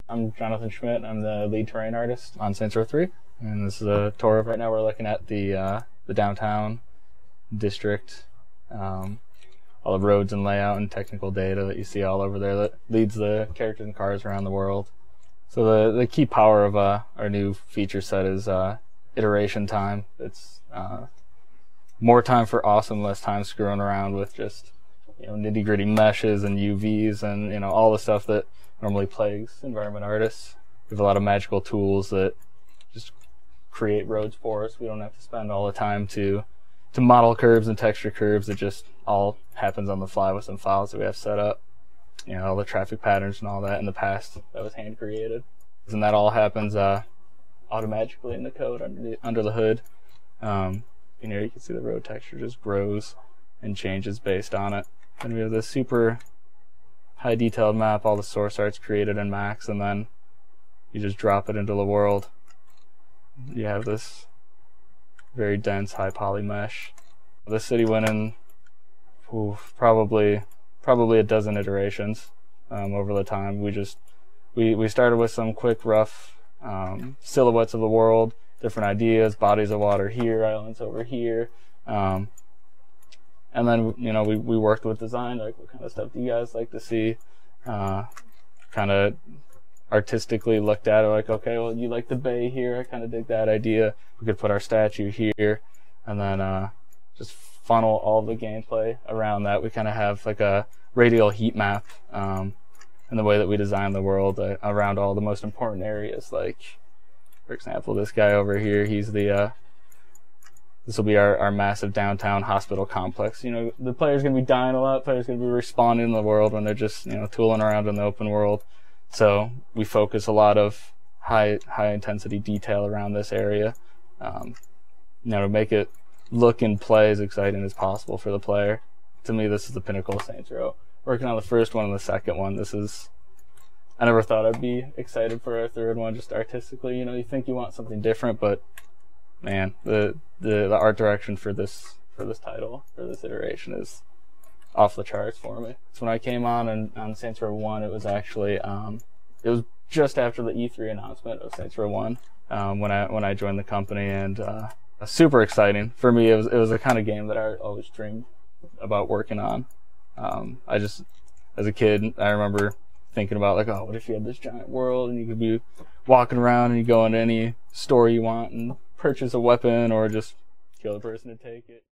I'm Jonathan Schmidt. I'm the lead terrain artist on Saints Row 3, and this is a tour of right now. We're looking at the downtown district, all the roads and layout and technical data that you see all over there that leads the characters and cars around the world. So the key power of our new feature set is iteration time. It's more time for awesome, less time screwing around with just nitty-gritty meshes and UVs and all the stuff that normally plagues environment artists. We have a lot of magical tools that just create roads for us. We don't have to spend all the time to model curves and texture curves. It just all happens on the fly with some files that we have set up. All the traffic patterns and all that in the past that was hand created, and that all happens automatically in the code under the hood. You can see the road texture just grows and changes based on it. And we have this super high detailed map, all the source art's created in Max, and then you just drop it into the world. You have this very dense high poly mesh. The city went in probably a dozen iterations over the time. We started with some quick rough silhouettes of the world, different ideas, bodies of water here, islands over here. And then we worked with design, like what kind of stuff do you guys like to see? Kind of artistically looked at it, like, okay, well, you like the bay here, I kind of dig that idea. We could put our statue here, and then just funnel all the gameplay around that. We kind of have like a radial heat map in the way that we design the world around all the most important areas. Like, for example, this guy over here, he's this will be our massive downtown hospital complex. The player's going to be dying a lot. Players going to be responding in the world when they're just tooling around in the open world. So we focus a lot of high intensity detail around this area, to make it look and play as exciting as possible for the player. To me, this is the pinnacle of Saints Row. Working on the first one and the second one, I never thought I'd be excited for our third one, just artistically. You think you want something different, but man, the art direction for this title, for this iteration, is off the charts for me. So when I came on Saints Row 1, it was actually it was just after the E3 announcement of Saints Row 1 when I joined the company, and super exciting for me. It was the kind of game that I always dreamed about working on. As a kid, I remember thinking about, like, oh, what if you had this giant world and you could be walking around and you go into any store you want and purchase a weapon or just kill a person to take it.